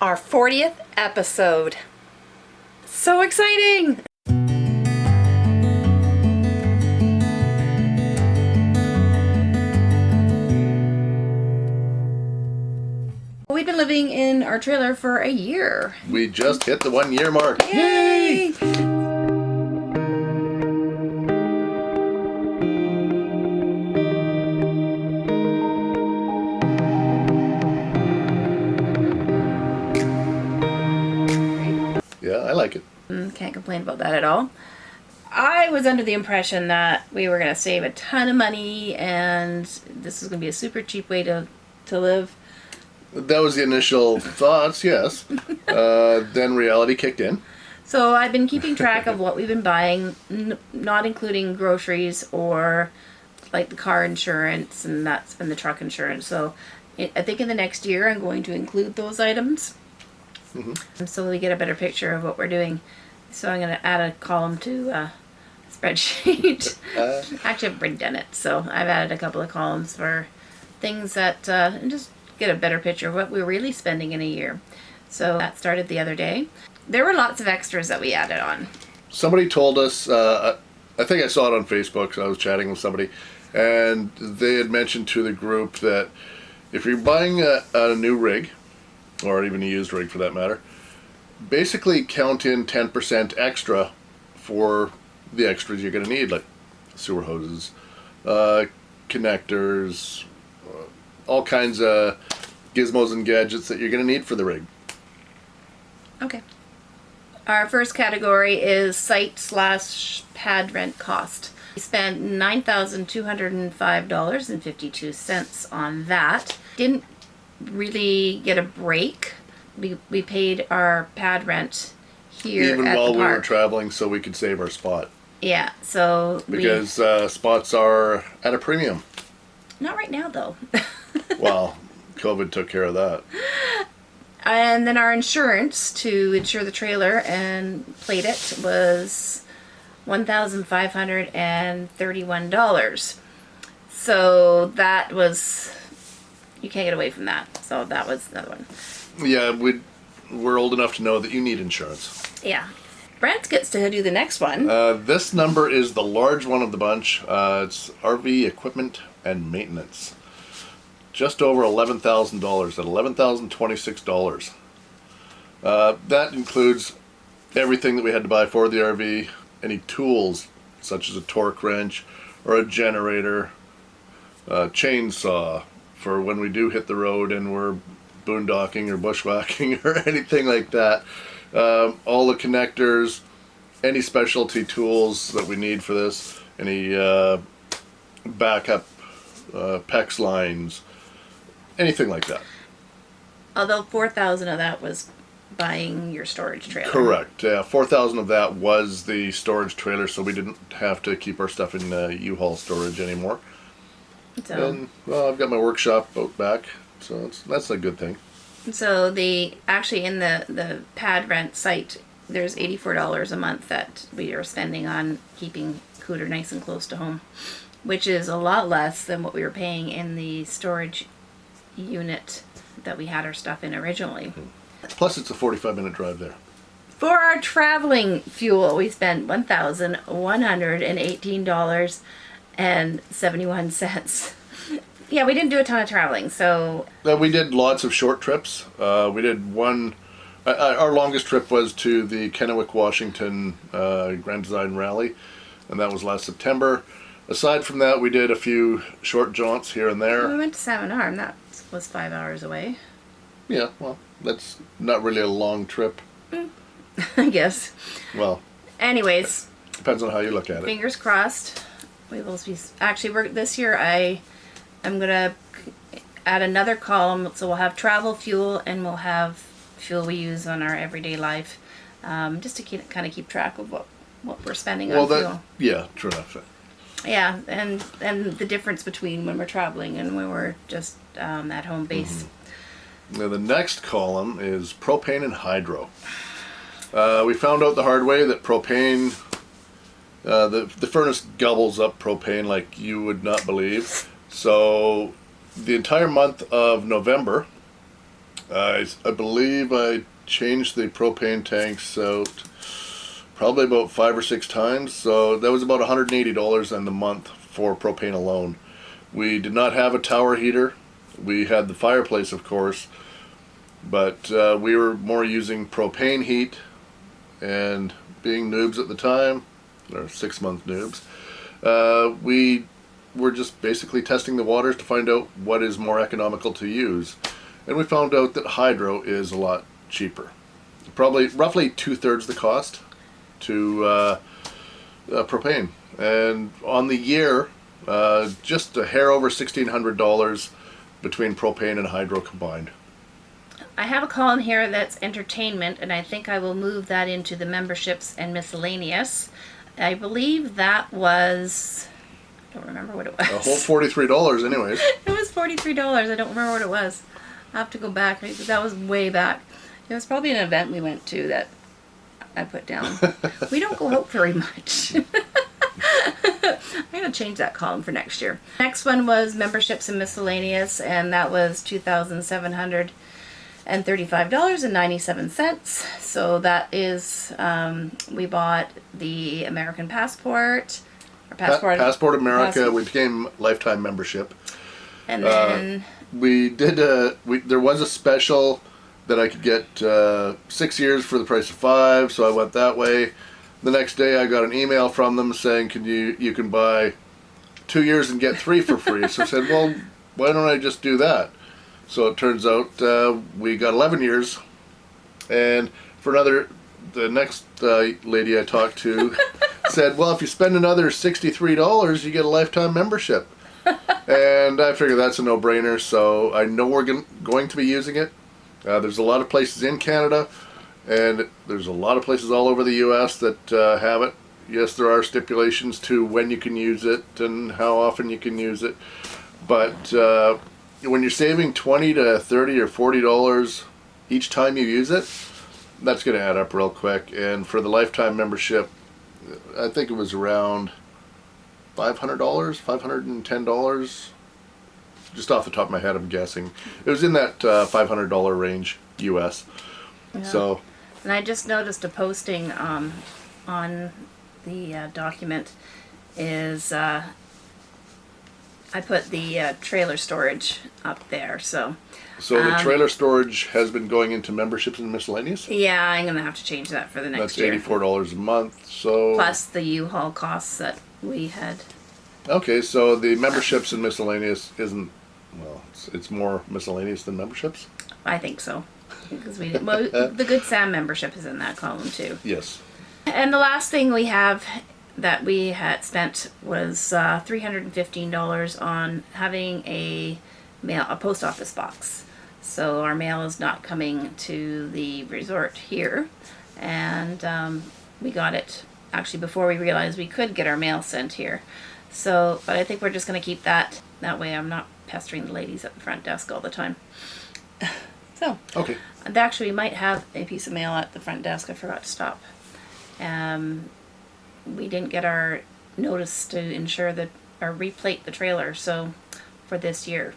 Our 40th episode. So exciting! We've been living in our trailer for a year. We just hit the 1 year mark. Yay! Yeah, I like it. Can't complain about that at all. I was under the impression that we were going to save a ton of money and this was going to be a super cheap way to live. That was the initial thoughts, yes. Then reality kicked in. So I've been keeping track of what we've been buying, not including groceries or like the car insurance and the truck insurance. So I think in the next year I'm going to include those items. Mm-hmm. So we get a better picture of what we're doing. So I'm going to add a column to a spreadsheet. Actually, I've already done it. So I've added a couple of columns for things that and just get a better picture of what we're really spending in a year. So that started the other day. There were lots of extras that we added on. Somebody told us, I think I saw it on Facebook, so I was chatting with somebody, and they had mentioned to the group that if you're buying a new rig, or even a used rig for that matter, basically count in 10% extra for the extras you're going to need, like sewer hoses, connectors, all kinds of gizmos and gadgets that you're going to need for the rig. Okay. Our first category is site/pad rent cost. We spent $9,205.52 on that. Didn't really get a break. We paid our pad rent here even at while the we park. were traveling, so we could save our spot. Yeah, so because spots are at a premium. Not right now, though. Well, COVID took care of that. And then our insurance to insure the trailer and plate it was $1,531. So that was, you can't get away from that. So that was another one. Yeah, we're old enough to know that you need insurance. Yeah. Brent gets to do the next one. This number is the large one of the bunch. It's RV equipment and maintenance. Just over $11,000 at $11,026. That includes everything that we had to buy for the RV, any tools such as a torque wrench or a generator, chainsaw for when we do hit the road and we're boondocking or bushwhacking or anything like that. All the connectors, any specialty tools that we need for this, any backup PEX lines, anything like that. Although $4,000 of that was buying your storage trailer. Correct. Yeah, $4,000 of that was the storage trailer, so we didn't have to keep our stuff in U-Haul storage anymore. So, and well, I've got my workshop out back, so that's a good thing. So actually in the pad rent site, there's $84 a month that we are spending on keeping Cooter nice and close to home, which is a lot less than what we were paying in the storage unit that we had our stuff in originally. Plus, it's a 45-minute drive there. For our traveling fuel, we spent $1,118.71. Yeah, we didn't do a ton of traveling, so... We did lots of short trips. We did one... Our longest trip was to the Kennewick, Washington Grand Design Rally, and that was last September. Aside from that, we did a few short jaunts here and there. We went to Salmon Arm. That was 5 hours away. Yeah, well, that's not really a long trip. I guess. Well... Anyways... Depends on how you look at it. Fingers crossed. We will be... Actually, this year I'm going to add another column, so we'll have travel fuel and we'll have fuel we use on our everyday life, just to kind of keep track of what we're spending on fuel. Yeah, true enough. Yeah, and the difference between when we're traveling and when we're just at home base. Mm-hmm. Now the next column is propane and hydro. We found out the hard way that propane, the furnace gobbles up propane like you would not believe. So the entire month of November, I believe I changed the propane tanks out probably about 5 or 6 times. So that was about $180 in the month for propane alone. We did not have a tower heater. We had the fireplace, of course, but we were more using propane heat, and being noobs at the time, or 6-month noobs, we were just basically testing the waters to find out what is more economical to use. And we found out that hydro is a lot cheaper. Probably roughly 2/3 the cost to propane. And on the year, just a hair over $1,600 between propane and hydro combined. I have a column here that's entertainment, and I think I will move that into the memberships and miscellaneous. I believe that was, I don't remember what it was. A whole $43 anyways. It was $43. I don't remember what it was. I'll have to go back. That was way back. It was probably an event we went to that I put down. We don't go out very much. I'm going to change that column for next year. Next one was memberships and miscellaneous, and that was $2,735.97. So that is, we bought the American Passport. Or Passport America. We became lifetime membership. And then we did. There was a special that I could get 6 years for the price of 5, so I went that way. The next day, I got an email from them saying, you can buy 2 years and get 3 for free. So I said, well, why don't I just do that? So it turns out we got 11 years, and the next lady I talked to said, well, if you spend another $63, you get a lifetime membership. And I figured that's a no-brainer, so I know we're going to be using it. There's a lot of places in Canada, and there's a lot of places all over the U.S. that have it. Yes, there are stipulations to when you can use it and how often you can use it. But when you're saving $20 to $30 or $40 each time you use it, that's going to add up real quick. And for the lifetime membership, I think it was around $500, $510. Just off the top of my head, I'm guessing. It was in that $500 range, US. yeah. So. And I just noticed a posting on the document is I put the trailer storage up there. So the trailer storage has been going into memberships and miscellaneous? Yeah, I'm going to have to change that for the next year. That's $84 a month. So plus the U-Haul costs that we had. Okay, so the memberships and miscellaneous isn't, well, it's more miscellaneous than memberships? I think so. Because the Good Sam membership is in that column too. Yes. And the last thing we have that we had spent was $315 on having a post office box. So our mail is not coming to the resort here, and we got it actually before we realized we could get our mail sent here. So, but I think we're just going to keep that. That way I'm not pestering the ladies at the front desk all the time. So, okay. And actually we might have a piece of mail at the front desk. I forgot to stop. We didn't get our notice to ensure that, or replate the trailer, so, for this year.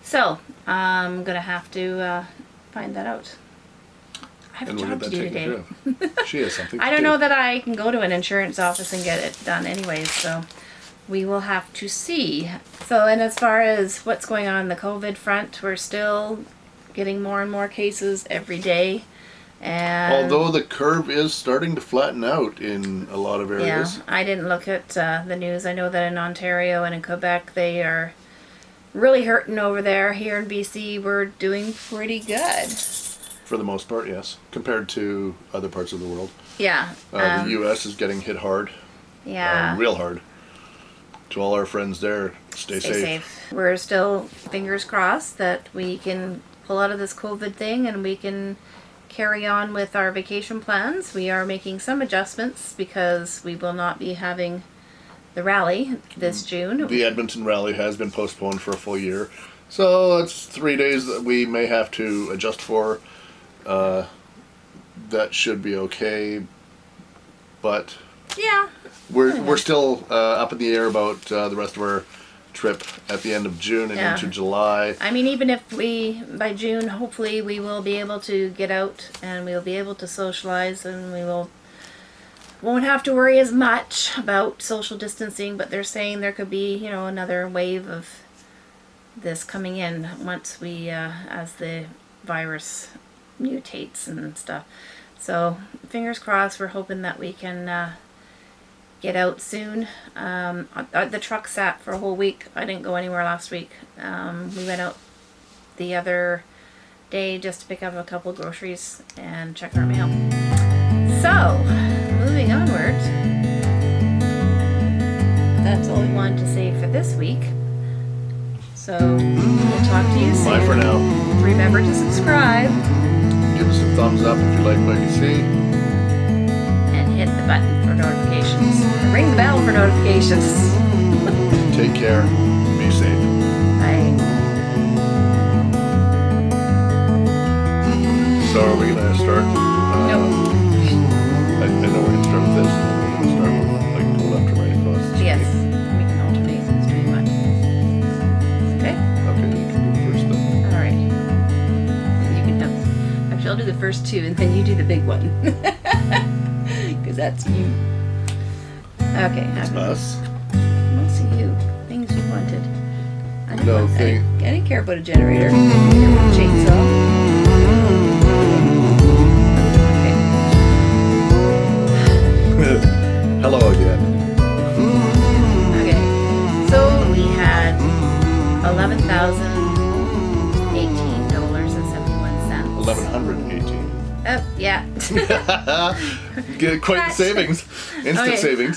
So, I'm going to have to find that out. I have a job to do today. She has something to I don't know that I can go to an insurance office and get it done anyways, so we will have to see. So, and as far as what's going on the COVID front, we're still getting more and more cases every day. And although the curve is starting to flatten out in a lot of areas. Yeah, I didn't look at the news. I know that in Ontario and in Quebec they are really hurting over there. Here in BC we're doing pretty good. For the most part, yes. Compared to other parts of the world. Yeah. The U.S. is getting hit hard. Yeah. Real hard. To all our friends there, stay safe. We're still fingers crossed that we can pull out of this COVID thing and we can carry on with our vacation plans. We are making some adjustments because we will not be having the rally this June. The Edmonton rally has been postponed for a full year. So it's 3 days that we may have to adjust for. That should be okay. But yeah, we're still up in the air about the rest of our trip at the end of June and Yeah. into July. I mean, even if by June, hopefully we will be able to get out and we'll be able to socialize and won't have to worry as much about social distancing, but they're saying there could be, another wave of this coming in once as the virus mutates and stuff. So, fingers crossed, we're hoping that we can get out soon. The truck sat for a whole week. I didn't go anywhere last week. We went out the other day just to pick up a couple groceries and check our mail. So, moving onward, that's all we wanted to say for this week. So, we'll talk to you soon. Bye for now. Remember to subscribe. Give us a thumbs up if you like what you see. And hit the button for notifications. Ring the bell for notifications. Take care. Be safe. Bye. So are we going to start? No. I know we're going to start with this, and then we're going to start with going left to right across the Yes. screen. We can alternate and stream one. Okay? Okay, you can go first then. Alright. You can have. Actually, I'll do the first two and then you do the big one. Because that's you. Okay. Us. Mostly you. Things you wanted. No thing. I didn't care about a generator. I didn't care about a chainsaw. Hello again. Okay. So we had $11,018.71. 1118. Oh, yeah. Get quite the savings. Instant Okay. savings.